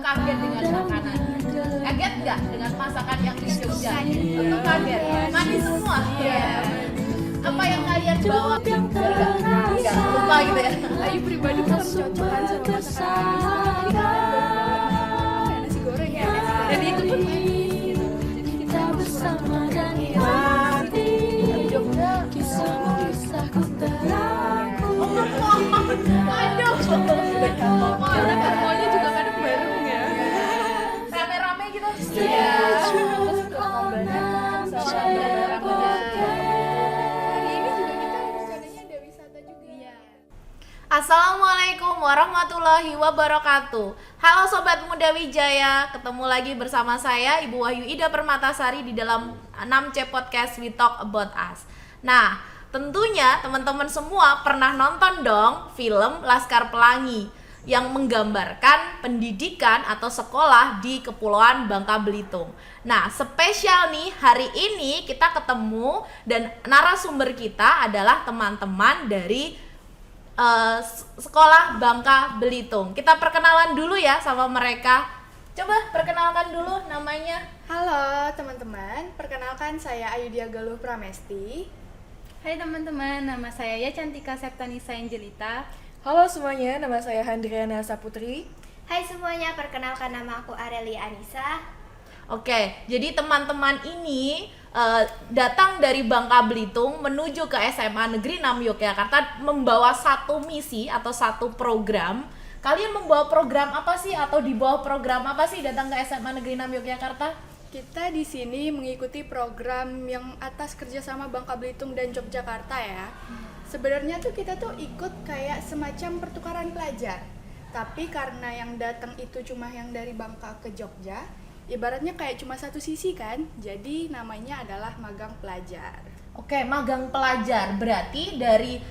kaget dengan makanannya? Kaget nggak dengan masakan yang di Jogja? Tentu kaget, manis semua. Apa yang kalian bawa? Enggak, lupa gitu ya. Ayu pribadi bukan cocokan sama masakan Indonesia. Tadi kan bawa nasi goreng ya, dan itu pun manis gitu. Jadi kita bersama dan Di Jogja, aduh, karena karmonya juga kadang bareng ya. rame-rame gitu. Iya. Terus Ramadan sama Ramadan. Hari ini juga kita rencananya ada wisata juga. Iya. Assalamualaikum warahmatullahi wabarakatuh. Halo Sobat Muda Wijaya, ketemu lagi bersama saya Ibu Wahyu Ida Permatasari di dalam 6C Podcast We Talk About Us. Nah, tentunya teman-teman semua pernah nonton dong film Laskar Pelangi yang menggambarkan pendidikan atau sekolah di Kepulauan Bangka Belitung. Nah, spesial nih hari ini kita ketemu dan narasumber kita adalah teman-teman dari sekolah Bangka Belitung. Kita perkenalan dulu ya sama mereka. Coba perkenalkan dulu namanya. Halo teman-teman, perkenalkan saya Ayudia Galuh Pramesti. Hai teman-teman, nama saya Ya Cantika Septanisa Angelita. Halo semuanya, nama saya Handriana Saputri. Hai semuanya, perkenalkan nama aku Arelia Anissa. Oke, jadi teman-teman ini datang dari Bangka Belitung menuju ke SMA Negeri 6 Yogyakarta membawa satu misi atau satu program. Kalian membawa program apa sih atau di bawah program apa sih datang ke SMA Negeri 6 Yogyakarta? Kita di sini mengikuti program yang atas kerjasama Bangka Belitung dan Yogyakarta ya. Sebenarnya tuh kita tuh ikut kayak semacam pertukaran pelajar. Tapi karena yang datang itu cuma yang dari Bangka ke Jogja, ibaratnya kayak cuma satu sisi kan, jadi namanya adalah magang pelajar. Oke, magang pelajar berarti dari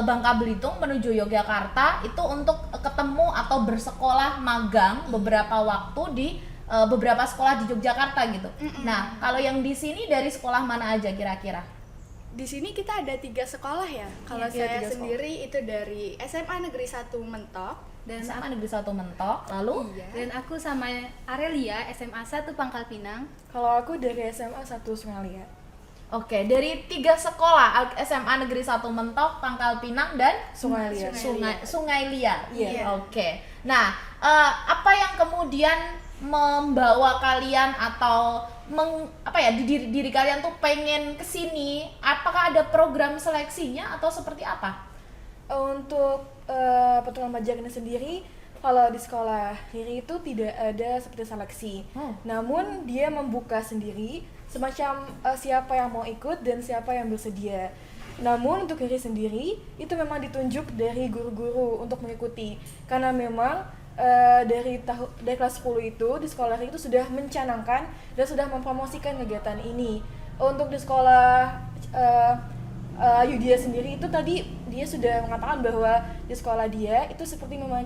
Bangka Belitung menuju Yogyakarta itu untuk ketemu atau bersekolah magang beberapa waktu di beberapa sekolah di Yogyakarta gitu. Nah, kalau yang di sini dari sekolah mana aja kira-kira? Di sini kita ada 3 sekolah ya. Kalau Iya, saya 3 sendiri itu dari SMA Negeri 1 Mentok. Dan SMA Negeri 1 Mentok, lalu dan aku sama Arelia SMA 1 Pangkal Pinang. Kalau aku dari SMA 1 Sungalia. oke, dari 3 sekolah SMA Negeri 1 Mentok, Pangkal Pinang dan Sungai Liat. Sungai Liat. Iya. Oke. Nah, apa yang kemudian membawa kalian atau diri kalian tuh pengen kesini? Apakah ada program seleksinya atau seperti apa? Untuk pertukaran pelajar ini sendiri, kalau di sekolah Riri itu tidak ada seperti seleksi. Namun dia membuka sendiri semacam siapa yang mau ikut dan siapa yang bersedia. Namun untuk Riri sendiri itu memang ditunjuk dari guru-guru untuk mengikuti, karena memang dari kelas 10 itu di sekolah Riri itu sudah mencanangkan dan sudah mempromosikan kegiatan ini. Untuk di sekolah Yudia sendiri itu tadi dia sudah mengatakan bahwa di sekolah dia itu seperti memang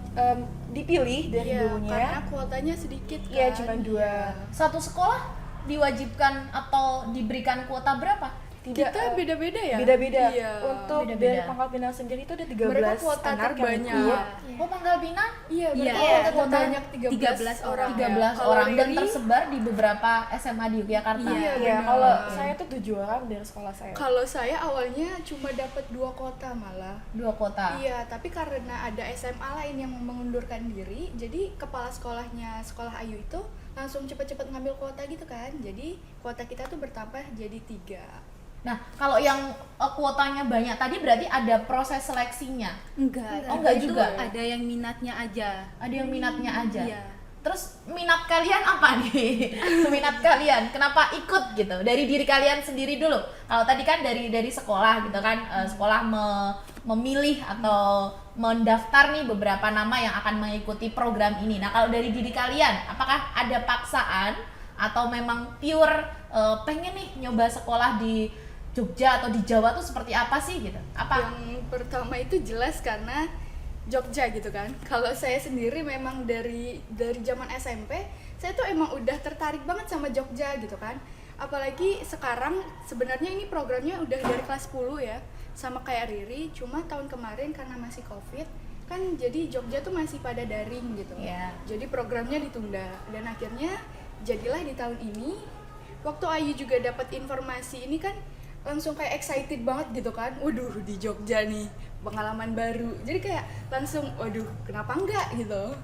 dipilih dari Iya, gurunya. karena kuotanya sedikit kan. Iya, cuma 2. Satu sekolah diwajibkan atau diberikan kuota berapa? Kita beda-beda ya? Beda-beda. Iya. Untuk Beda-beda. dari Pangkal Pinang sendiri itu ada 13 Mereka kuota anak yang terbanyak. ikut. Oh, Pangkal Pinang Iya, Iya, mereka iya. kuota terbanyak 13 orang. 13 Kalau orang dan Riri, tersebar di beberapa SMA di Yogyakarta. Iya, Iya, benar. kalau saya tuh 7 orang dari sekolah saya. Kalau saya awalnya cuma dapat 2 kota malah. 2 kota. Iya, tapi karena ada SMA lain yang mengundurkan diri, jadi kepala sekolahnya sekolah Ayu itu langsung cepet-cepet ngambil kuota gitu kan. Jadi kuota kita tuh bertambah jadi 3. Nah, kalau yang kuotanya banyak tadi berarti ada proses seleksinya. Enggak. Oh, enggak itu juga. Ada yang minatnya aja. Ada yang minatnya aja. Iya. Terus minat kalian apa nih? Minat kalian kenapa ikut gitu? Dari diri kalian sendiri dulu. Kalau tadi kan dari sekolah gitu kan, sekolah memilih atau mendaftar nih beberapa nama yang akan mengikuti program ini. Nah, kalau dari diri kalian, apakah ada paksaan atau memang pure pengen nih nyoba sekolah di Jogja atau di Jawa tuh seperti apa sih gitu? Apa? Yang pertama itu jelas karena Jogja gitu kan. Kalau saya sendiri memang dari zaman SMP, saya tuh emang udah tertarik banget sama Jogja gitu kan. Apalagi sekarang sebenarnya ini programnya udah dari kelas 10 ya. Sama kayak Riri, cuma tahun kemarin karena masih Covid, kan jadi Jogja tuh masih pada daring gitu. Iya. Jadi programnya ditunda dan akhirnya jadilah di tahun ini. Waktu Ayu juga dapat informasi ini kan langsung kayak excited banget gitu kan. Waduh, di Jogja nih, pengalaman baru. Jadi kayak langsung waduh, kenapa enggak gitu.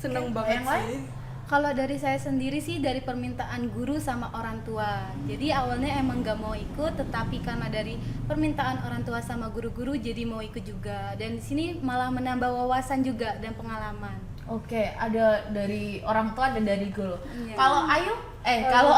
Seneng banget yang sih. Kalau dari saya sendiri sih dari permintaan guru sama orang tua. Jadi awalnya emang gak mau ikut, tetapi karena dari permintaan orang tua sama guru-guru jadi mau ikut juga. Dan di sini malah menambah wawasan juga dan pengalaman. Oke, ada dari orang tua dan dari guru. Iya. Kalau Ayu, kalau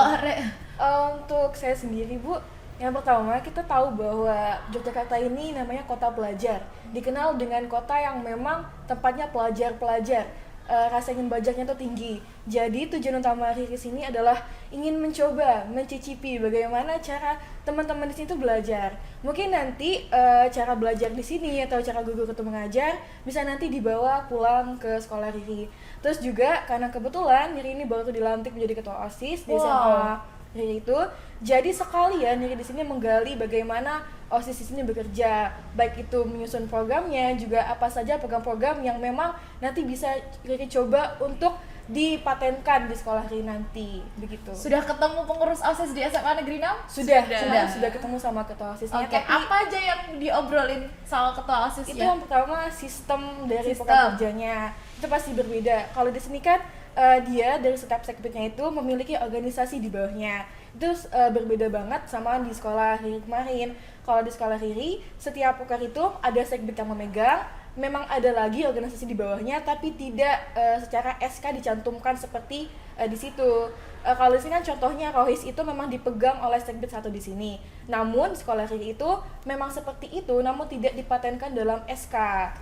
Untuk saya sendiri Bu, yang pertama kita tahu bahwa Yogyakarta ini namanya kota pelajar, dikenal dengan kota yang memang tempatnya pelajar-pelajar. Rasa ingin belajarnya tuh tinggi. Jadi tujuan utama Riri sini adalah ingin mencoba, mencicipi bagaimana cara teman-teman di sini tuh belajar. Mungkin nanti cara belajar di sini atau cara guru itu mengajar bisa nanti dibawa pulang ke sekolah Riri. Terus juga karena kebetulan Riri ini baru dilantik menjadi ketua OSIS di SMA Riri itu, jadi sekalian Riri di sini menggali bagaimana OSIS di sini bekerja, baik itu menyusun programnya, juga apa saja program-program yang memang nanti bisa Riri coba untuk dipatenkan di sekolah Riri nanti, begitu. sudah ketemu pengurus OSIS di SMA Negeri 6? Sudah ketemu sama ketua OSISnya. Oke, tapi apa aja yang diobrolin sama ketua OSISnya? itu yang pertama sistem dari Sistem. program kerjanya itu pasti berbeda. Kalau di sini kan dia dari setiap sekbidnya itu memiliki organisasi di bawahnya. Itu berbeda banget sama di sekolah Riri kemarin. Kalau di sekolah Riri, setiap proker itu ada sekbid yang memegang, memang ada lagi organisasi di bawahnya, tapi tidak secara SK dicantumkan seperti di situ. Kalau di sini kan contohnya Rohis itu memang dipegang oleh sekbid satu di sini. Namun sekolah Riri itu memang seperti itu, namun tidak dipatenkan dalam SK.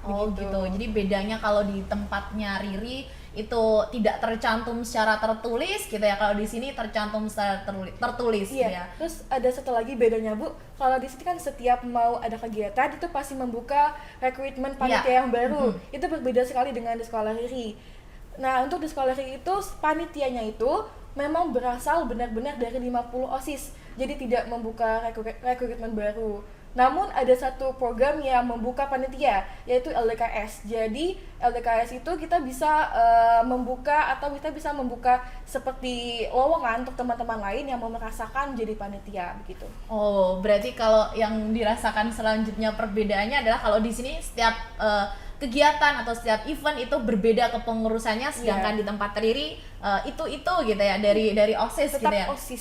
Oh gitu. Jadi bedanya kalau di tempatnya Riri itu tidak tercantum secara tertulis gitu ya. Kalau di sini tercantum secara tertulis gitu ya. Terus ada satu lagi bedanya Bu, kalau di sini kan setiap mau ada kegiatan itu pasti membuka rekrutmen panitia yang baru. Itu berbeda sekali dengan di sekolah Riri. Nah, untuk di sekolah Riri itu panitianya itu memang berasal benar-benar dari 50 OSIS. Jadi tidak membuka rekrutmen baru. Namun ada satu program yang membuka panitia, yaitu LDKS. Jadi LDKS itu kita bisa membuka atau kita bisa membuka seperti lowongan untuk teman-teman lain yang mau merasakan menjadi panitia begitu. Oh, berarti kalau yang dirasakan selanjutnya perbedaannya adalah kalau di sini setiap kegiatan atau setiap event itu berbeda kepengurusannya, sedangkan di tempat Riri itu gitu ya, dari OSIS Tetap gitu ya. OSIS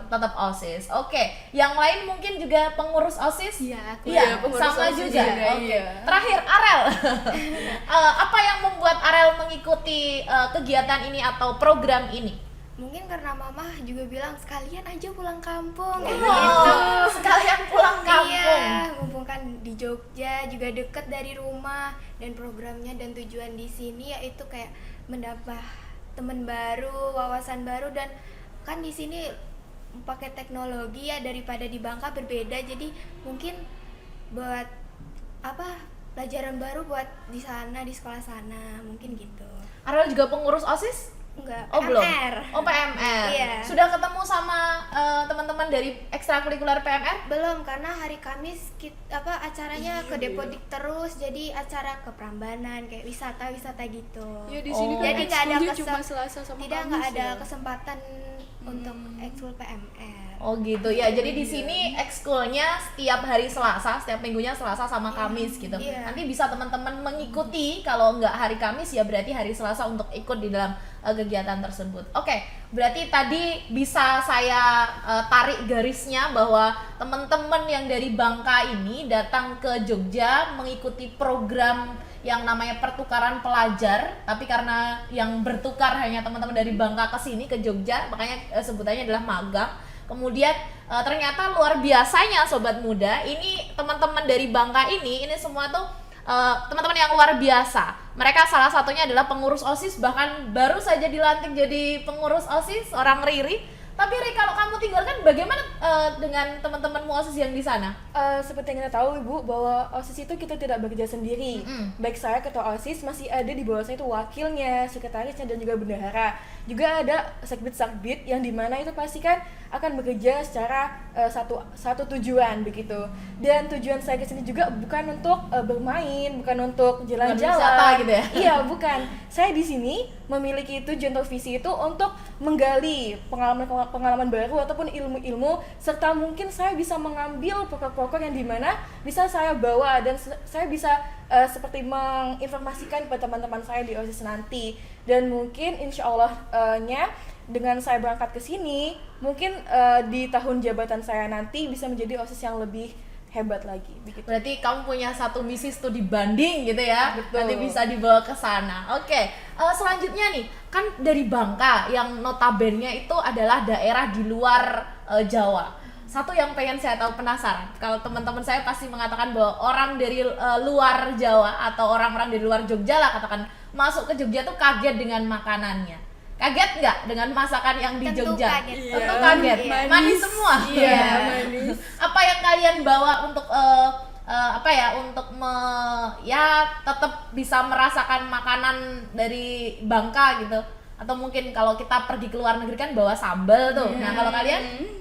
Tetap OSIS. Oke, yang lain mungkin juga pengurus OSIS? Iya, aku Iya, pengurus sama OSIS juga. juga, Oke. iya. Terakhir Arel. Apa yang membuat Arel mengikuti kegiatan ini atau program ini? Mungkin karena mama juga bilang sekalian aja pulang kampung kayak Oh, gitu. sekalian pulang kampung. Iya, mumpung kan di Jogja juga deket dari rumah, dan programnya dan tujuan di sini yaitu kayak menambah teman baru, wawasan baru, dan kan di sini pakai teknologi ya, daripada di Bangka berbeda, jadi mungkin buat pelajaran baru buat di sana, di sekolah sana, mungkin gitu. Arel juga pengurus OSIS? Enggak, Oh belum? PMR. Oh PMR. Iya. Sudah ketemu sama teman-teman dari ekstrakurikuler PMR? Belum, karena hari Kamis acaranya Iya, ke Depodik terus, jadi acara ke Prambanan kayak wisata gitu. Ya di sini Oh. kan Jadi nggak ada ekskulnya cuma Selasa sama tidak Kamis nggak ada ya. kesempatan untuk ekskul PMR. Oh gitu ya. Jadi di sini ekskulnya setiap hari Selasa, setiap minggunya Selasa sama Kamis gitu. Iya. Nanti bisa teman-teman mengikuti, kalau nggak hari Kamis ya berarti hari Selasa untuk ikut di dalam kegiatan tersebut. Oke, berarti tadi bisa saya tarik garisnya bahwa teman-teman yang dari Bangka ini datang ke Jogja mengikuti program yang namanya pertukaran pelajar, tapi karena yang bertukar hanya teman-teman dari Bangka ke sini ke Jogja, makanya sebutannya adalah magang. Kemudian ternyata luar biasanya sobat muda, ini teman-teman dari Bangka ini semua tuh teman-teman yang luar biasa. Mereka salah satunya adalah pengurus OSIS, bahkan baru saja dilantik jadi pengurus OSIS orang Riri. Tapi Ri, kalau kamu tinggalkan bagaimana dengan teman-temanmu OSIS yang di sana? Seperti yang kita tahu Ibu, bahwa OSIS itu kita tidak bekerja sendiri. Baik saya ketua OSIS, masih ada di bawah saya itu wakilnya, sekretarisnya, dan juga bendahara. Juga ada sekbid yang dimana itu pasti kan akan bekerja secara satu tujuan begitu. Dan tujuan saya kesini juga bukan untuk bermain, bukan untuk jalan-jalan. Wisata gitu ya? Iya, bukan. Saya di sini memiliki tujuan atau visi itu untuk menggali pengalaman baru ataupun ilmu-ilmu, serta mungkin saya bisa mengambil pokok-pokok yang dimana bisa saya bawa dan saya bisa seperti menginformasikan kepada teman-teman saya di OSIS nanti. Dan mungkin insya Allah dengan saya berangkat ke sini, mungkin di tahun jabatan saya nanti bisa menjadi OSIS yang lebih hebat lagi begitu. Berarti kamu punya satu misi studi banding gitu ya. Betul. Nanti bisa dibawa ke sana. Oke. Selanjutnya nih, kan dari Bangka yang notabene itu adalah daerah di luar Jawa. Satu yang pengen saya tahu, penasaran. Kalau teman-teman saya pasti mengatakan bahwa orang dari luar Jawa atau orang-orang dari luar Jogja lah katakan masuk ke Jogja tuh kaget dengan makanannya. Kaget nggak dengan masakan yang di Tentu Jogja? kaget. Tentu Iya. kaget. Manis. Manis semua. Iya, manis. Apa yang kalian bawa untuk untuk tetap bisa merasakan makanan dari Bangka gitu? Atau mungkin kalau kita pergi ke luar negeri kan bawa sambal tuh. Nah, kalau kalian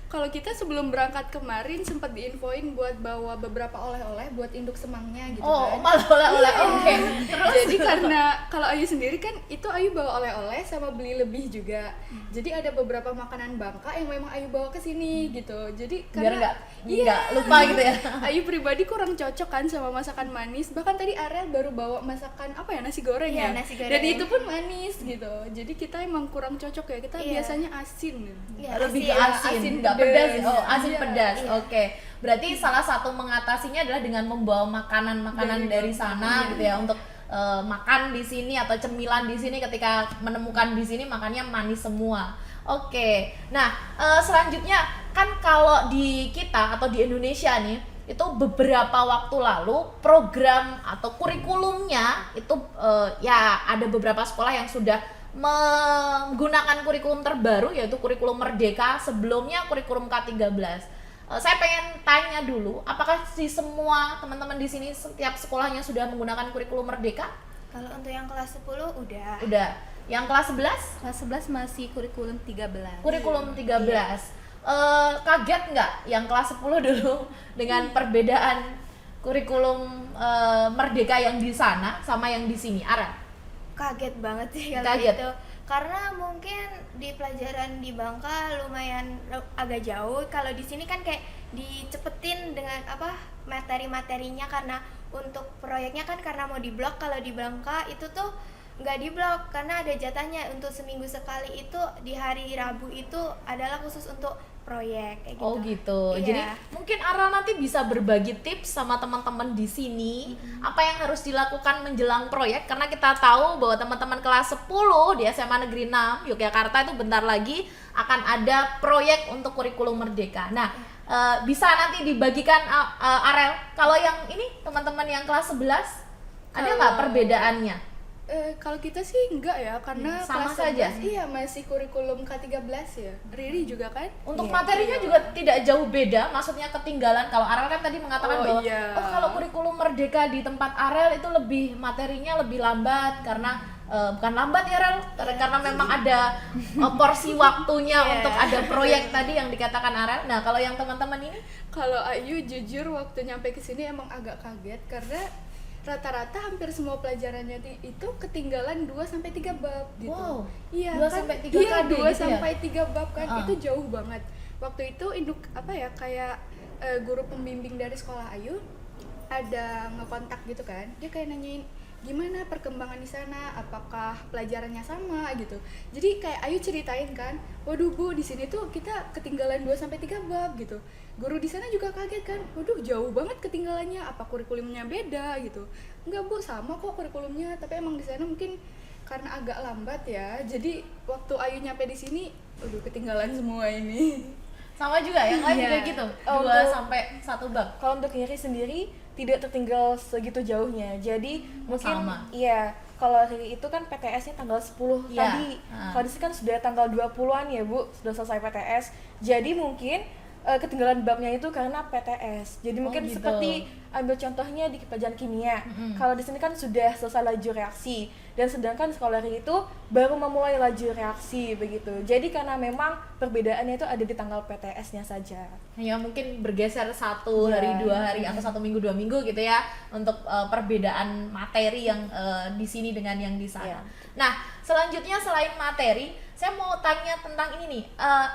Kalau kita sebelum berangkat kemarin sempat diinfoin buat bawa beberapa oleh-oleh buat induk semangnya gitu kan. malah oleh-oleh. Oke. Terus Jadi karena kalau Ayu sendiri kan itu Ayu bawa oleh-oleh sama beli lebih juga. Jadi ada beberapa makanan Bangka yang memang Ayu bawa ke sini gitu. Jadi biar karena nggak lupa gitu ya. Ayu pribadi kurang cocok kan sama masakan manis. Bahkan tadi Ariel baru bawa masakan apa ya, nasi goreng Iya, ya. nasi goreng. Dan itu pun manis gitu. Jadi kita emang kurang cocok ya. Kita Iya. biasanya asin. Iya, Lebih ke asin. asin, nggak pedas. pedas. Oh, asin Iya, pedas. iya. Oke. Berarti salah satu mengatasinya adalah dengan membawa makanan-makanan dari sana gitu ya untuk makan di sini atau cemilan di sini, ketika menemukan di sini makannya manis semua. Oke. Nah, selanjutnya kan kalau di kita atau di Indonesia nih, itu beberapa waktu lalu program atau kurikulumnya itu ya ada beberapa sekolah yang sudah menggunakan kurikulum terbaru, yaitu kurikulum Merdeka, sebelumnya kurikulum K13. Saya pengen tanya dulu, apakah semua teman-teman di sini setiap sekolahnya sudah menggunakan kurikulum Merdeka? Kalau untuk yang kelas 10 udah. Udah. Yang kelas 11? Kelas 11 masih kurikulum 13. Kurikulum 13. Kaget nggak yang kelas 10 dulu dengan perbedaan kurikulum Merdeka yang di sana sama yang di sini? Ara? Kaget banget sih kalau Kaget. itu, karena mungkin di pelajaran di Bangka lumayan agak jauh. Kalau di sini kan kayak dicepetin dengan materi-materinya, karena untuk proyeknya kan karena mau diblok. Kalau di Bangka itu tuh nggak diblok karena ada jatahnya untuk seminggu sekali, itu di hari Rabu itu adalah khusus untuk proyek kayak gitu. Oh gitu. Iya. Jadi mungkin Ara nanti bisa berbagi tips sama teman-teman di sini apa yang harus dilakukan menjelang proyek, karena kita tahu bahwa teman-teman kelas 10 di SMA Negeri 6 Yogyakarta itu bentar lagi akan ada proyek untuk kurikulum Merdeka. Nah, bisa nanti dibagikan Arel, kalau yang ini teman-teman yang kelas 11 ada nggak perbedaannya? Kalau kita sih enggak ya, karena Sama kelas saja? 11 iya masih kurikulum K13 ya. Riri juga kan? Untuk Iya. materinya juga tidak jauh beda, maksudnya ketinggalan. Kalau Arel kan tadi mengatakan Oh, bahwa iya. kalau kurikulum Merdeka di tempat Arel itu lebih materinya lebih lambat, karena bukan lambat ya Arel, karena memang ada porsi waktunya Iya. untuk ada proyek tadi yang dikatakan Arel. Nah, kalau yang teman-teman ini Kalau Ayu jujur waktu nyampe ke sini emang agak kaget karena rata-rata hampir semua pelajarannya itu ketinggalan 2 sampai 3 bab gitu. Wow, Iya, 2 kan? sampai 3 Iya, KD 2 gitu ya? sampai 3 bab kan. Ah. Itu jauh banget. Waktu itu kayak guru pembimbing dari sekolah Ayu ada ngekontak gitu kan. Dia kayak nanyain gimana perkembangan di sana, apakah pelajarannya sama gitu. Jadi kayak Ayu ceritain kan, waduh Bu, di sini tuh kita ketinggalan 2 sampai 3 bab gitu. Guru di sana juga kaget kan, waduh jauh banget ketinggalannya, apa kurikulumnya beda gitu. Enggak Bu, sama kok kurikulumnya, tapi emang di sana mungkin karena agak lambat ya. Jadi waktu Ayu nyampe di sini, waduh ketinggalan semua ini. sama juga yang lain Iya. juga gitu, 2 Untuk- sampai 1 bab. Kalau untuk Riri sendiri tidak tertinggal segitu jauhnya. Jadi mungkin Sama. iya, kalau Riri itu kan PTS-nya tanggal 10 Iya. tadi. Kalau di sini kan sudah tanggal 20-an ya Bu, sudah selesai PTS. Jadi mungkin ketinggalan babnya itu karena PTS. Jadi mungkin gitu. seperti ambil contohnya di pelajaran kimia. Kalau di sini kan sudah selesai laju reaksi, dan sedangkan sekolah Riri itu baru memulai laju reaksi begitu. Jadi karena memang perbedaannya itu ada di tanggal PTS-nya saja. Ya mungkin bergeser satu Iya. hari, 2 hari, atau 1 minggu, 2 minggu gitu ya, untuk perbedaan materi yang di sini dengan yang di sana. Iya. Nah, selanjutnya selain materi, saya mau tanya tentang ini nih,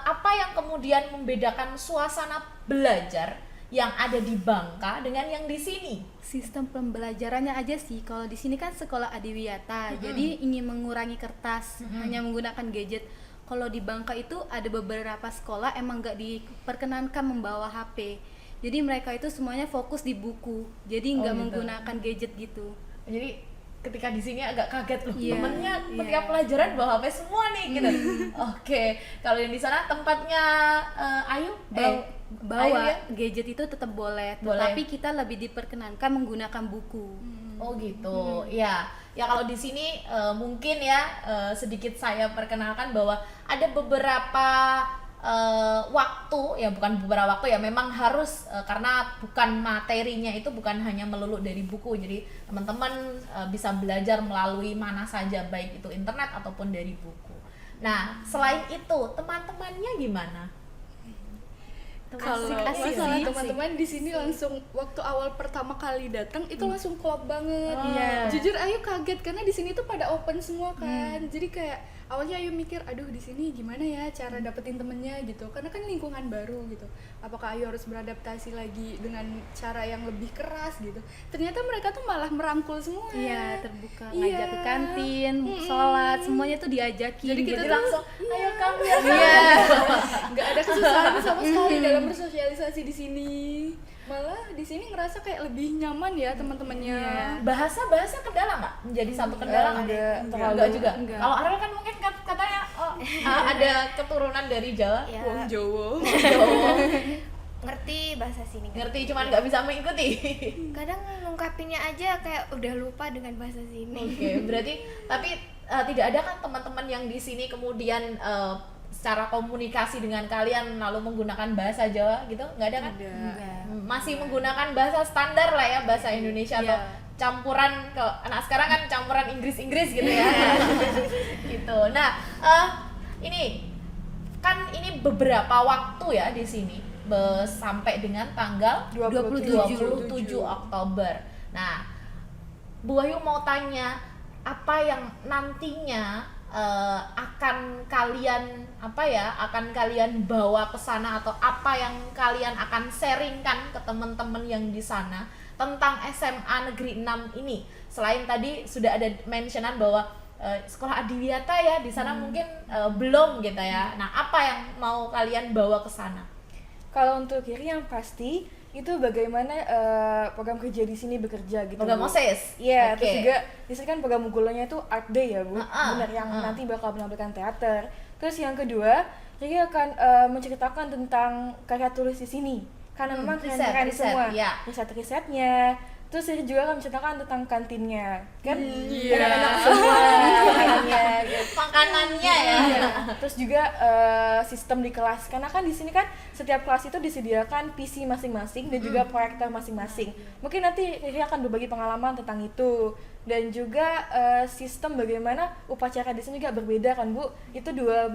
apa yang kemudian membedakan suasana belajar yang ada di Bangka dengan yang di sini? Sistem pembelajarannya aja sih. Kalau di sini kan sekolah adiwiyata, jadi ingin mengurangi kertas, hanya menggunakan gadget. Kalau di Bangka itu ada beberapa sekolah emang nggak diperkenankan membawa HP. Jadi mereka itu semuanya fokus di buku, jadi nggak gitu. menggunakan gadget gitu. Jadi ketika di sini agak kaget loh, Iya, temennya iya. tiap pelajaran bawa HP semua nih gitu. Oke, kalau yang di sana tempatnya Ayu, Ayu Bawa ya? gadget itu tetap boleh, Boleh. tapi kita lebih diperkenankan menggunakan buku. Oh gitu, ya. Ya kalau di sini mungkin ya sedikit saya perkenalkan bahwa ada beberapa waktu, ya bukan beberapa waktu ya, memang harus karena bukan materinya itu bukan hanya melulu dari buku, jadi teman-teman bisa belajar melalui mana saja, baik itu internet ataupun dari buku. Nah selain itu teman-temannya gimana? Kalau Asik-asik masalah sih. teman-teman di sini langsung waktu awal pertama kali datang itu langsung klop banget. Iya. Jujur Ayu kaget karena di sini tuh pada open semua kan. Jadi kayak awalnya Ayu mikir, aduh di sini gimana ya cara dapetin temennya gitu. Karena kan lingkungan baru gitu. Apakah Ayu harus beradaptasi lagi dengan cara yang lebih keras gitu. Ternyata mereka tuh malah merangkul semua. Iya, terbuka, Iya. ngajak ke kantin, sholat, semuanya tuh diajakin. Jadi kita Jadi tuh langsung ayo kamu ya. Iya. Nggak ada kesusahan sama sekali dalam bersosialisasi di sini. Malah di sini ngerasa kayak lebih nyaman ya teman-temannya. Iya. Bahasa kendala nggak? Menjadi satu kendala nggak? Enggak, terlalu. Enggak juga. Enggak. Kalau Arel kan mungkin katanya ada keturunan dari Jawa. Ya, Wong Jowo. Jawa. ngerti bahasa sini. Ngerti, cuman nggak bisa mengikuti. Kadang ngungkapinnya aja kayak udah lupa dengan bahasa sini. Oke, berarti tapi tidak ada kan teman-teman yang di sini kemudian secara komunikasi dengan kalian lalu menggunakan bahasa Jawa gitu? Nggak ada kan? Enggak. Masih menggunakan bahasa standar lah ya, bahasa Indonesia atau Iya. campuran ke anak sekarang kan campuran Inggris gitu ya. Gitu. Nah, ini kan ini beberapa waktu ya di sini sampai dengan tanggal 27 Oktober. Nah, Bu Wahyu mau tanya apa yang nantinya akan kalian bawa ke sana, atau apa yang kalian akan sharingkan ke teman-teman yang di sana tentang SMA Negeri 6 ini. Selain tadi sudah ada mentionan bahwa sekolah adiwiyata ya di sana mungkin belum gitu ya. Nah, apa yang mau kalian bawa ke sana? Kalau untuk Riri yang pasti itu bagaimana program kerja di sini bekerja gitu. Program Bu. OSIS? Iya, Oke. terus juga di sini kan program unggulannya itu Art Day ya Bu. Benar, yang uh-uh. nanti bakal menampilkan teater. Terus yang kedua, Riri akan menceritakan tentang karya tulis di sini. Karena memang keren-keren riset, semua. ya. Riset-risetnya. Terus Riri juga akan menceritakan tentang kantinnya. Kan Iya. enak-enak semua makanannya gitu. Makanannya ya. Iya. Terus juga sistem di kelas, karena kan di sini kan setiap kelas itu disediakan PC masing-masing dan juga proyektor masing-masing. Mungkin nanti Riri akan berbagi pengalaman tentang itu, dan juga sistem bagaimana upacara di sini juga berbeda kan Bu. Itu dua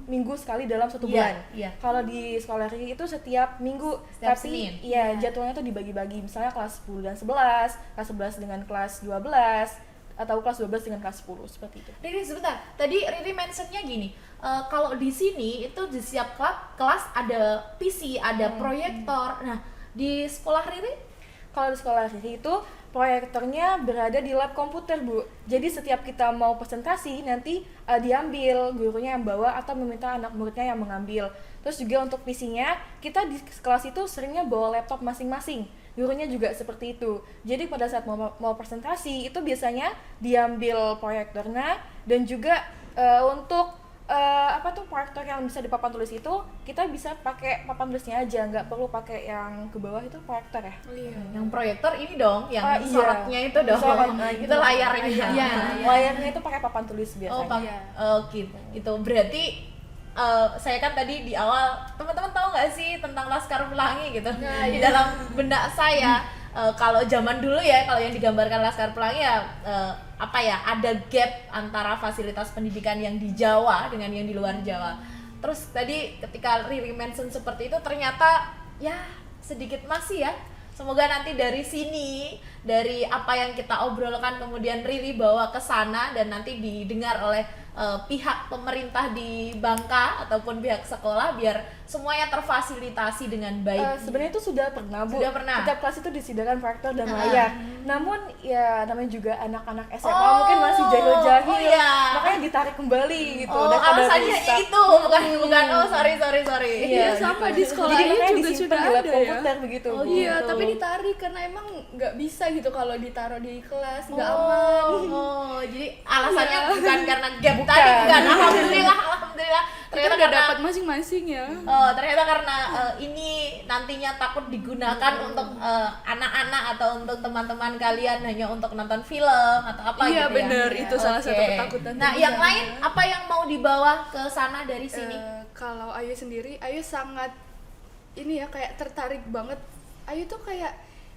minggu sekali dalam satu Iya, bulan. iya. Kalau di sekolah Riri itu setiap minggu, Setiap tapi Senin. iya jadwalnya tuh dibagi-bagi. Misalnya kelas 10 dan 11, kelas 11 dengan kelas 12, atau kelas 12 dengan kelas 10, seperti itu. Riri sebentar, tadi Riri mentionnya gini, kalau di sini itu di setiap kelas ada PC, ada proyektor. Nah, di sekolah Riri? Kalau di sekolah Riri itu proyektornya berada di lab komputer Bu. Jadi setiap kita mau presentasi nanti diambil gurunya yang bawa atau meminta anak muridnya yang mengambil. Terus juga untuk PC-nya kita di kelas itu seringnya bawa laptop masing-masing. Gurunya juga seperti itu. Jadi pada saat mau presentasi itu biasanya diambil proyektornya, dan juga untuk proyektor yang bisa di papan tulis itu kita bisa pakai papan tulisnya aja, nggak perlu pakai yang ke bawah itu proyektor ya. Yang proyektor ini dong, yang Ah, iya. sorotnya itu dong. Sorot, Itu gitu. layarnya. Iya. Layarnya itu pakai papan tulis Oh, biasanya. Iya. gitu. Itu berarti saya kan tadi di awal, teman-teman tahu nggak sih tentang Laskar Pelangi gitu? Di dalam benak saya, kalau zaman dulu ya, kalau yang digambarkan Laskar Pelangi ya ada gap antara fasilitas pendidikan yang di Jawa dengan yang di luar Jawa. Terus tadi ketika Riri mention seperti itu, ternyata ya sedikit masih ya. Semoga nanti dari sini, dari apa yang kita obrolkan kemudian Riri bawa ke sana dan nanti didengar oleh pihak pemerintah di Bangka ataupun pihak sekolah biar semuanya terfasilitasi dengan baik. Sebenarnya itu sudah pernah, Bu. Sudah pernah? Setiap kelas itu disediakan proyektor dan layar. Namun ya namanya juga anak-anak SMA mungkin masih jahil-jahil. Oh, iya. Makanya ditarik kembali gitu. Oh, daripada alasannya rusak. itu bukan sorry. Iya, sama di sekolah Jadi Ayu makanya juga disimpan sudah di lab ada ya. komputer begitu. Bu. Iya, gitu. tapi ditarik karena emang nggak bisa gitu kalau ditaruh di kelas, nggak aman. Oh, jadi alasannya bukan karena gap Bukan. tadi, bukan. Alhamdulillah. Kita Ternyata udah karena dapat masing-masing ya. ternyata karena ini nantinya takut digunakan untuk anak-anak atau untuk teman-teman kalian hanya untuk nonton film atau apa Iya, gitu ya. bener. Itu salah Oke. satu ketakutan Nah, teman yang saya. lain apa yang mau dibawa ke sana dari sini? Kalau Ayu sendiri, Ayu sangat ini ya kayak tertarik banget. Ayu tuh kayak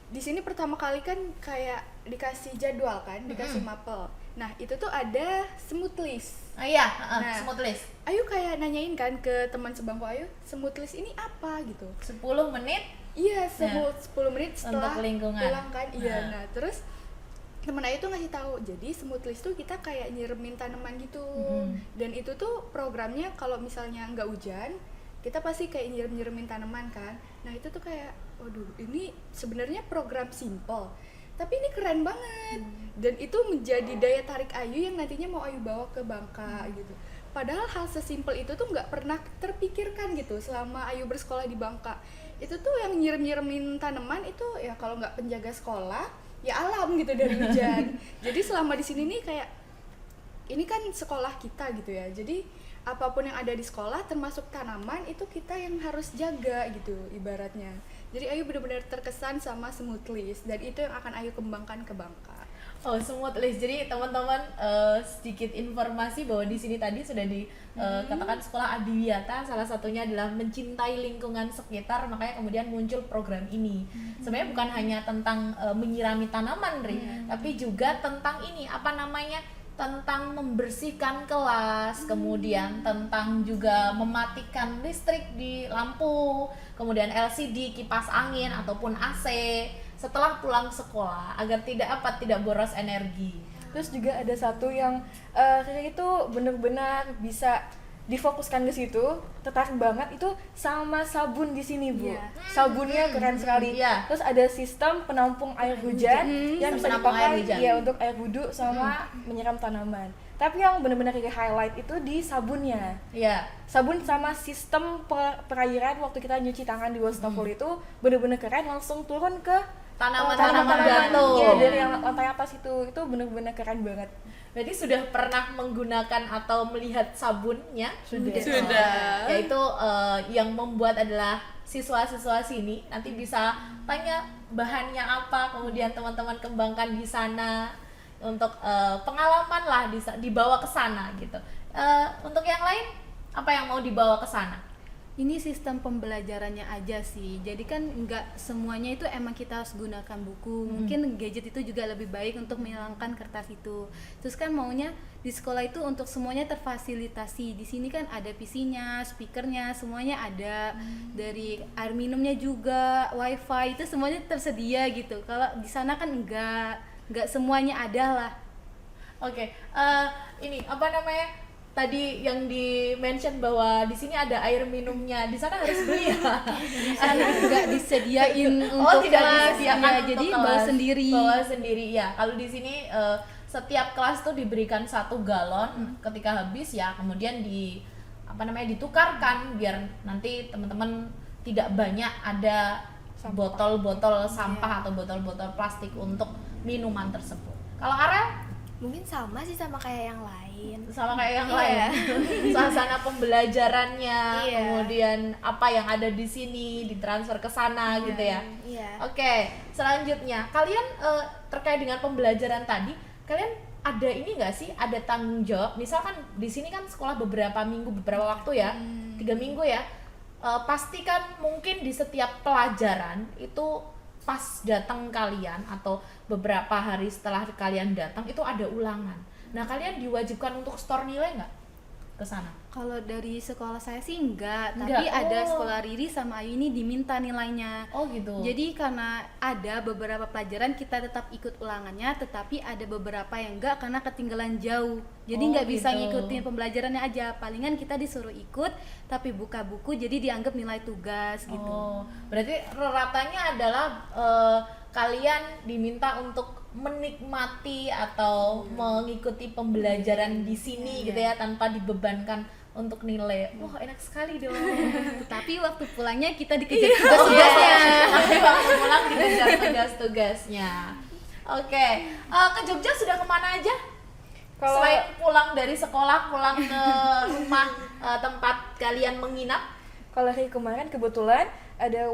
di sini pertama kali kan kayak dikasih jadwal kan, dikasih mapel. Nah, itu tuh ada smooth list. Iya, Nah. smooth list. Ayu kayak nanyain kan ke teman sebangku Ayu, smooth list ini apa gitu. 10 menit. Iya, 10 menit setelah Untuk lingkungan. pulang kan. Iya, Nah. nah terus temen Ayu tuh ngasih tahu, jadi smooth list tuh kita kayak nyiremin tanaman gitu. Dan itu tuh programnya kalau misalnya nggak hujan, kita pasti kayak nyiremin tanaman kan. Nah itu tuh kayak, waduh ini sebenarnya program simple, tapi ini keren banget. Dan itu menjadi daya tarik Ayu yang nantinya mau Ayu bawa ke Bangka gitu. Padahal hal sesimpel itu tuh nggak pernah terpikirkan gitu selama Ayu bersekolah di Bangka. Itu tuh yang nyirem-nyiremin tanaman itu ya kalau nggak penjaga sekolah, ya alam gitu dari hujan. Jadi selama di sini nih kayak ini kan sekolah kita gitu ya. Jadi apapun yang ada di sekolah termasuk tanaman itu kita yang harus jaga gitu ibaratnya. Jadi Ayu benar-benar terkesan sama smooth list dan itu yang akan Ayu kembangkan ke Bangka. Oh, smooth list. Jadi teman-teman sedikit informasi bahwa di sini tadi sudah dikatakan sekolah Adiwiyata, salah satunya adalah mencintai lingkungan sekitar, makanya kemudian muncul program ini. Sebenarnya bukan hanya tentang menyirami tanaman, Ri, tapi juga tentang ini tentang membersihkan kelas, kemudian tentang juga mematikan listrik di lampu, kemudian LCD, kipas angin ataupun AC setelah pulang sekolah agar tidak boros energi. Terus juga ada satu yang Riri itu benar-benar bisa difokuskan ke situ, tertarik banget itu sama sabun di sini, Bu. Iya. Sabunnya keren sekali. Iya. Terus ada sistem penampung air hujan yang bisa Penampung air dipakai hujan. ya untuk air wudhu sama menyiram tanaman. Tapi yang benar-benar Riri highlight itu di sabunnya. Iya. Sabun sama sistem perairan waktu kita nyuci tangan di wastafel itu benar-benar keren, langsung turun ke Tanaman-tanaman gantung. Iya, dari yang lantai atas itu benar-benar keren banget. Berarti sudah pernah menggunakan atau melihat sabunnya? Sudah. Yaitu yang membuat adalah siswa-siswa sini. Nanti bisa tanya bahannya apa, kemudian teman-teman kembangkan di sana untuk pengalaman lah dibawa ke sana gitu. Untuk yang lain apa yang mau dibawa ke sana? Ini sistem pembelajarannya aja sih. Jadi kan nggak semuanya itu emang kita harus gunakan buku. Mungkin gadget itu juga lebih baik untuk menghilangkan kertas itu. Terus kan maunya di sekolah itu untuk semuanya terfasilitasi. Di sini kan ada PC-nya, speakernya, semuanya ada. Dari air minumnya juga, wifi itu semuanya tersedia gitu. Kalau di sana kan nggak semuanya ada lah. Oke, ini apa namanya? Tadi yang di-mention bahwa di sini ada air minumnya, di sana harus beli ya? Di sana nggak disediain Oh, untuk tidak kelas. disediakan Ya, untuk jadi kelas. bawa sendiri. Bawa sendiri ya. Kalau di sini setiap kelas tuh diberikan 1 galon, ketika habis ya kemudian ditukarkan biar nanti teman-teman tidak banyak ada botol-botol sampah atau botol-botol plastik untuk minuman tersebut. Kalau Arel? mungkin sama sih sama kayak yang lain. Sama kayak yang Iya. lain. Suasana pembelajarannya, Iya. kemudian apa yang ada di sini ditransfer ke sana gitu ya. Iya. Oke, selanjutnya kalian terkait dengan pembelajaran tadi, kalian ada ini nggak sih, ada tanggung jawab? Misalkan di sini kan sekolah beberapa minggu, beberapa waktu ya, 3 minggu ya. Pastikan mungkin di setiap pelajaran itu pas datang kalian atau beberapa hari setelah kalian datang itu ada ulangan. Nah, kalian diwajibkan untuk store nilai nggak ke sana? Kalau dari sekolah saya sih enggak, Enggak, tapi ada oh. sekolah Riri sama Ayu ini diminta nilainya. Oh gitu. Jadi karena ada beberapa pelajaran kita tetap ikut ulangannya, tetapi ada beberapa yang enggak karena ketinggalan jauh. Jadi Oh, nggak bisa gitu. ngikutin pembelajarannya aja. Palingan kita disuruh ikut, tapi buka buku jadi dianggap nilai tugas gitu. Oh, berarti ratanya adalah kalian diminta untuk menikmati atau mengikuti pembelajaran di sini gitu ya, tanpa dibebankan untuk nilai. Wah, enak sekali dong. Tetapi waktu pulangnya kita dikejar tugas Tugas-tugasnya. Tapi waktu pulang dikejar tugas-tugasnya. Oke, ke Jogja sudah kemana aja? Kalau- Selain pulang dari sekolah, pulang ke rumah tempat kalian menginap? Kalau hari kemarin kebetulan ada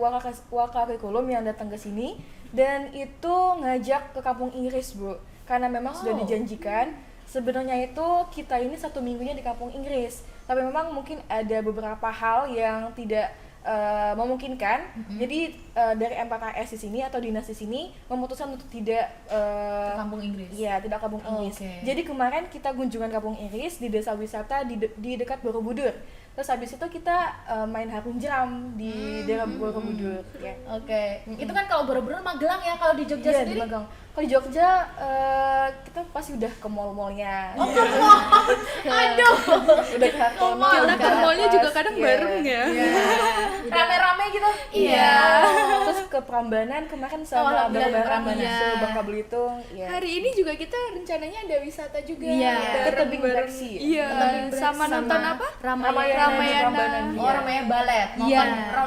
wakarikulum yang datang ke sini dan itu ngajak ke Kampung Inggris, Bu. Karena memang sudah Oh. dijanjikan sebenarnya itu kita ini 1 minggunya di Kampung Inggris. Tapi memang mungkin ada beberapa hal yang tidak memungkinkan. Jadi dari MPKS di sini atau dinas di sini memutuskan untuk tidak Ke Kampung Inggris. Iya, tidak Kampung Oh, Inggris. oke. Jadi kemarin kita kunjungan Kampung Inggris di desa wisata di dekat Borobudur. Terus habis itu kita main harum jeram di daerah Borobudur. Ya. Oke. Itu kan kalau Borobudur Magelang ya, kalau di Jogja Iya, di sendiri? Magelang. Kalau di Jogja kita pasti udah ke mall-mallnya. Oh, ke mall. Aduh. Udah ke Hartono. mall. Kita ke mallnya juga Pas, kadang iya. bareng ya. Rame-rame gitu? Iya. Terus ke Prambanan kemarin Oh, sama alhamdulillah ke bareng-bareng Prambanan. ke Bangka Belitung. Iya. Hari ini juga kita rencananya ada wisata juga. Iya. Ke tebing Bareng-bareng. Breksi. Iya. Sama nonton apa? Ramayana. Ramayana. Prambanan. Oh, Ramayana Balet. Iya.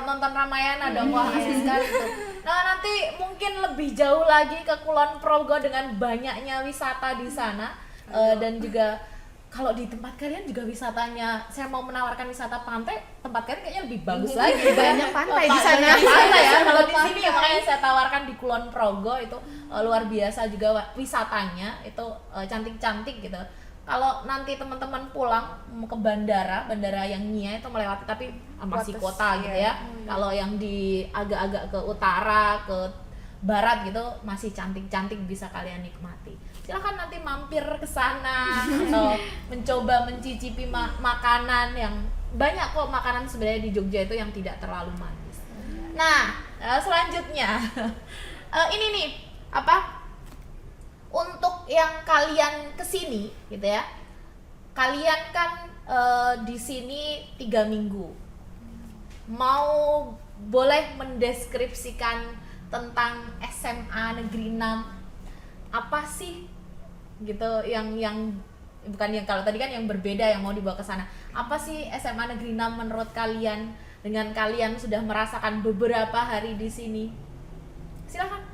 Nonton Ramayana dong. Wah, asik sekali tuh. Nah, nanti mungkin lebih jauh lagi ke Kulon Progo dengan banyaknya wisata di sana. Dan juga kalau di tempat kalian juga wisatanya, saya mau menawarkan wisata pantai, tempat kalian kayaknya lebih bagus lagi. Banyak pantai di sana. Banyak pantai ya. Kalau di sini ya, makanya saya tawarkan di Kulon Progo itu luar biasa juga wisatanya, itu cantik-cantik gitu. Kalau nanti teman-teman pulang mau ke bandara yang Nia itu melewati, tapi masih Batas, kota gitu ya. Kalau yang di agak-agak ke utara, ke barat gitu masih cantik-cantik, bisa kalian nikmati. Silahkan nanti mampir ke sana atau mencoba mencicipi makanan yang banyak kok, makanan sebenarnya di Jogja itu yang tidak terlalu manis. Nah, selanjutnya ini nih apa? Untuk yang kalian kesini gitu ya, kalian kan di sini 3 minggu. Mau boleh mendeskripsikan tentang SMA Negeri 6 apa sih gitu, yang bukan yang kalau tadi kan yang berbeda yang mau dibawa ke sana. Apa sih SMA Negeri 6 menurut kalian, dengan kalian sudah merasakan beberapa hari di sini? Silakan.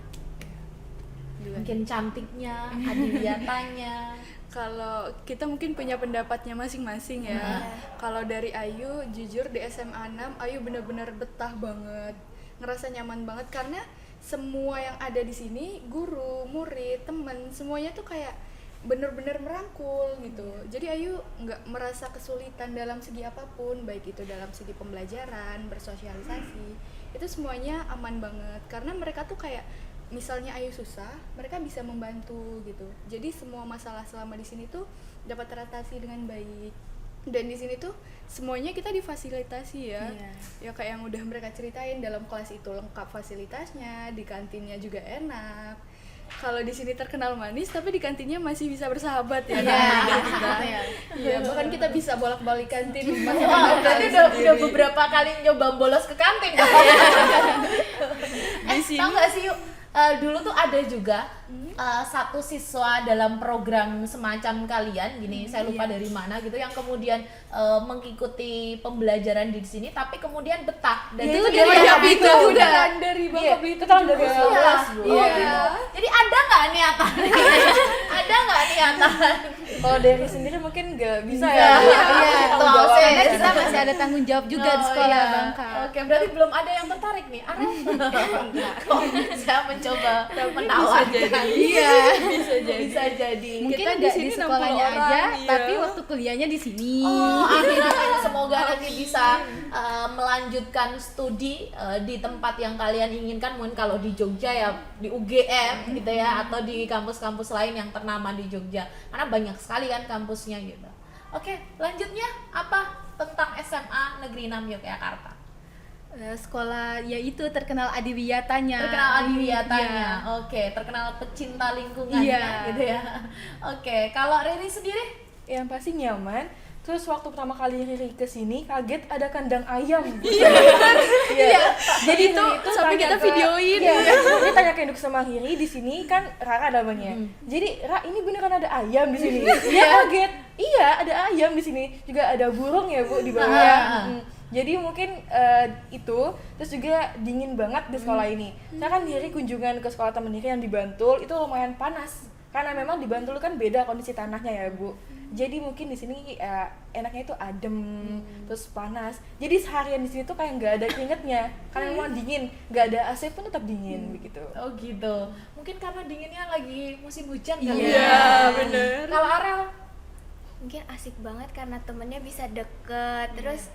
Mungkin cantiknya, adiwiatanya. Kalau kita mungkin punya pendapatnya masing-masing ya. Kalau dari Ayu, jujur di SMA 6 Ayu benar-benar betah banget, ngerasa nyaman banget karena semua yang ada di sini, guru, murid, temen, semuanya tuh kayak bener-bener merangkul gitu. Jadi Ayu nggak merasa kesulitan dalam segi apapun, baik itu dalam segi pembelajaran, bersosialisasi, itu semuanya aman banget karena mereka tuh kayak misalnya Ayu susah, mereka bisa membantu gitu. Jadi semua masalah selama di sini tuh dapat teratasi dengan baik. Dan di sini tuh semuanya kita difasilitasi ya. Iya. Ya kayak yang udah mereka ceritain, dalam kelas itu lengkap fasilitasnya, di kantinnya juga enak. Kalau di sini terkenal manis, tapi di kantinnya masih bisa bersahabat ya. Iya, bahkan kita bisa bolak-balik kantin. Wah, berarti udah beberapa kali nyoba bolos ke kantin dong. Tahu nggak sih, Yuk? Dulu tuh ada juga satu siswa dalam program semacam kalian gini, saya lupa dari mana gitu, yang kemudian mengikuti pembelajaran di sini tapi kemudian betah dan Itu dia dari udah itu habitual. udah dari Dia Iya, itu tahun 2015, Bu. Oh, gitu. Jadi ada nggak niatan? Ada nggak niatan? Kalau dari sendiri mungkin nggak bisa Nggak. ya. Bu. Iya, Tanggung betul. jawab. Karena kita masih ada tanggung jawab juga di sekolah iya. Bangka. Oke, berarti belum ada yang tertarik nih. Arif. Kok saya mencoba menawarkan. Iya, bisa jadi. Bisa jadi. Mungkin Kita di nggak di sini 60 sekolahnya orang, aja, iya. tapi waktu kuliahnya di sini. Oh, amin. Semoga nanti bisa melanjutkan studi di tempat yang kalian inginkan. Mungkin kalau di Jogja ya di UGM gitu ya, atau di kampus-kampus lain yang ternama di Jogja. Karena banyak sekali kan kampusnya gitu. Oke, lanjutnya apa tentang SMA Negeri 6 Yogyakarta? Sekolah yaitu terkenal adiwiyatanya. Terkenal adiwiyatanya. Iya. Oke, terkenal pecinta lingkungannya Iya. gitu ya. Oke, kalau Riri sendiri? Yang pasti nyaman. Terus waktu pertama kali Riri kesini kaget ada kandang ayam. Iya. Jadi itu sampai tanya kita ke- videoin. Iya. Dia tanya ke induk sama Riri di sini kan Rara namanya. Jadi Ra ini beneran ada ayam di sini. Dia kaget. Iya ada ayam di sini. Juga ada burung ya Bu di bawah. Jadi mungkin itu, terus juga dingin banget di sekolah ini. Saya kan Riri kunjungan ke sekolah temen Riri yang di Bantul itu lumayan panas. Karena memang di Bantul kan beda kondisi tanahnya ya Bu. Jadi mungkin di sini enaknya itu adem, terus panas. Jadi seharian di sini tuh kayak nggak ada keringetnya, karena memang dingin, nggak ada AC pun tetap dingin begitu. Oh gitu. Mungkin karena dinginnya lagi musim hujan kali Iya, ya. bener. Kalau Arel? Mungkin asik banget karena temennya bisa deket. Terus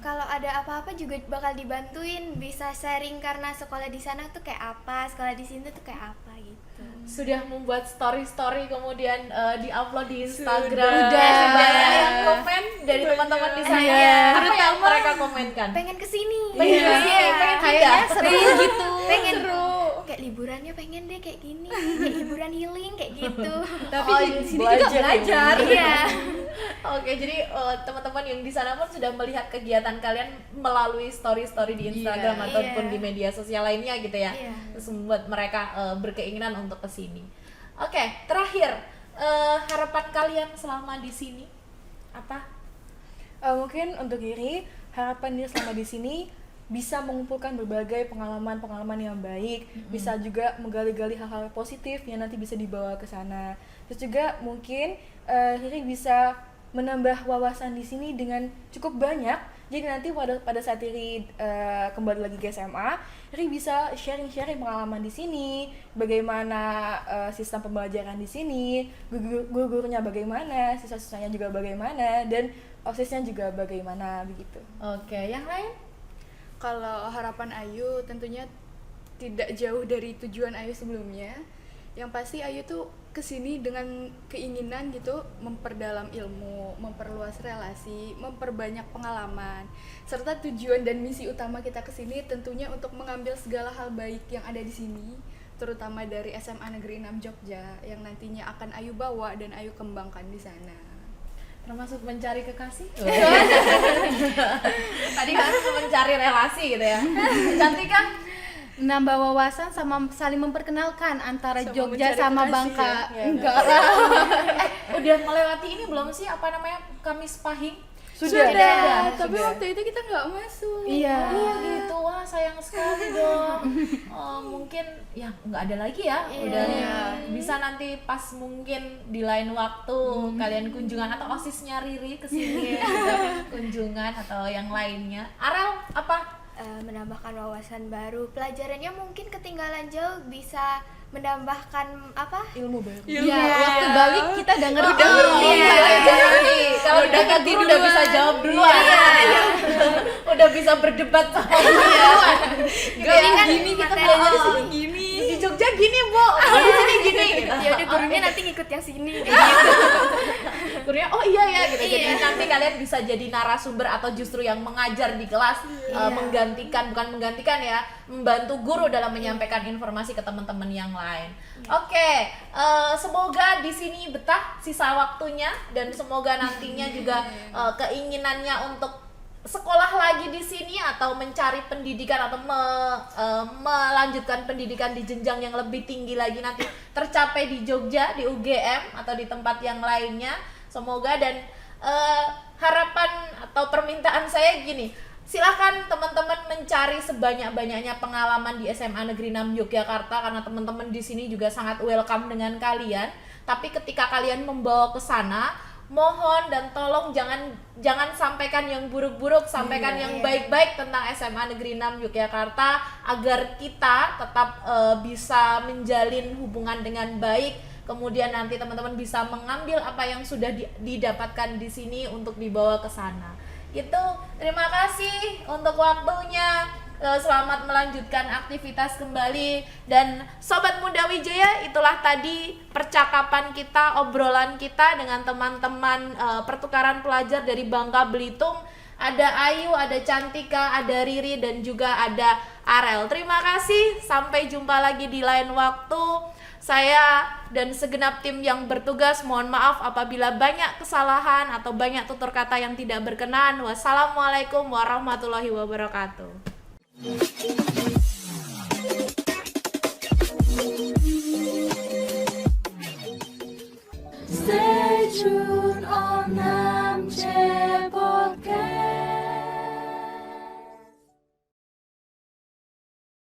kalau ada apa-apa juga bakal dibantuin, bisa sharing karena sekolah di sana tuh kayak apa, sekolah di sini tuh kayak apa gitu. Sudah membuat story-story kemudian di-upload di Instagram. Udah. Banyak yang komen dari teman-teman di sana. Iya. Apa yang mereka komenkan? Pengen kesini, Pengen kesini, pengen Kayaknya pindah. seru gitu. pengen kayak liburannya pengen deh kayak gini, kayak liburan healing kayak gitu. Tapi Oh, di sini belajar juga ya. belajar. Iya. Oke, jadi teman-teman yang di sana pun sudah melihat kegiatan kalian melalui story-story di Instagram Iya. ataupun Iya. di media sosial lainnya gitu ya. Iya. Terus membuat mereka berkeinginan untuk ke sini. Oke, terakhir harapan kalian selama di sini apa? Mungkin untuk Riri, harapan dia selama di sini bisa mengumpulkan berbagai pengalaman-pengalaman yang baik, bisa juga menggali-gali hal-hal positif yang nanti bisa dibawa ke sana. Terus juga mungkin Riri bisa menambah wawasan di sini dengan cukup banyak. Jadi nanti pada saat Riri kembali lagi ke SMA, Riri bisa sharing-sharing pengalaman di sini, bagaimana sistem pembelajaran di sini, guru-gurunya bagaimana, siswa-siswanya juga bagaimana, dan OSIS-nya juga bagaimana begitu. Oke, yang lain? Kalau harapan Ayu tentunya tidak jauh dari tujuan Ayu sebelumnya. Yang pasti Ayu tuh kesini dengan keinginan gitu memperdalam ilmu, memperluas relasi, memperbanyak pengalaman. Serta tujuan dan misi utama kita kesini tentunya untuk mengambil segala hal baik yang ada di sini, terutama dari SMA Negeri 6 Jogja yang nantinya akan Ayu bawa dan Ayu kembangkan di sana. Termasuk mencari kekasih? Tadi kan mencari relasi gitu ya. Cantika? Nambah wawasan sama saling memperkenalkan antara Sama Jogja mencari sama kekasih Bangka. ya. Enggak lah. Udah melewati ini belum sih apa namanya Kamis Pahing? Sudah. Tapi Sudah. waktu itu kita nggak masuk. Iya. Oh gitu, wah sayang sekali dong. Mungkin ya nggak ada lagi ya, udah bisa nanti pas mungkin di lain waktu kalian kunjungan atau osisnya Riri kesini gitu, kunjungan atau yang lainnya. Arel apa? Menambahkan wawasan baru, pelajarannya mungkin ketinggalan jauh bisa menambahkan apa? Ilmu baru. Iya, waktu balik kita udah ngerti. Kalau udah ngerti udah bisa jawab duluan. Udah bisa berdebat sama duluan. Gitu Gak ya. gini kita Di belajar sini gini. Di Jogja gini, Bu. Di sini gini gitu. ya udah gurunya nanti ngikut yang sini kayak gitu. Gurunya oh iya ya gitu. Jadi Iya. nanti kalian bisa jadi narasumber atau justru yang mengajar di kelas, menggantikan bukan menggantikan ya, membantu guru dalam menyampaikan informasi ke teman-teman yang lain. Oke, semoga di sini betah sisa waktunya dan semoga nantinya juga keinginannya untuk sekolah lagi di sini atau mencari pendidikan atau melanjutkan pendidikan di jenjang yang lebih tinggi lagi nanti tercapai di Jogja, di UGM atau di tempat yang lainnya. Semoga dan harapan atau permintaan saya gini, Silahkan teman-teman mencari sebanyak-banyaknya pengalaman di SMA Negeri 6 Yogyakarta, karena teman-teman di sini juga sangat welcome dengan kalian. Tapi ketika kalian membawa ke sana, mohon dan tolong jangan sampaikan yang buruk-buruk, sampaikan yang baik-baik tentang SMA Negeri 6 Yogyakarta, agar kita tetap bisa menjalin hubungan dengan baik. Kemudian nanti teman-teman bisa mengambil apa yang sudah didapatkan di sini untuk dibawa ke sana. Gitu. Terima kasih untuk waktunya. Selamat melanjutkan aktivitas kembali. Dan Sobat Muda Wijaya, itulah tadi percakapan kita, obrolan kita dengan teman-teman pertukaran pelajar dari Bangka Belitung. Ada Ayu, ada Cantika, ada Riri, dan juga ada Arel. Terima kasih. Sampai jumpa lagi di lain waktu. Saya dan segenap tim yang bertugas mohon maaf apabila banyak kesalahan atau banyak tutur kata yang tidak berkenan. Wassalamualaikum warahmatullahi wabarakatuh. Stay tuned all night.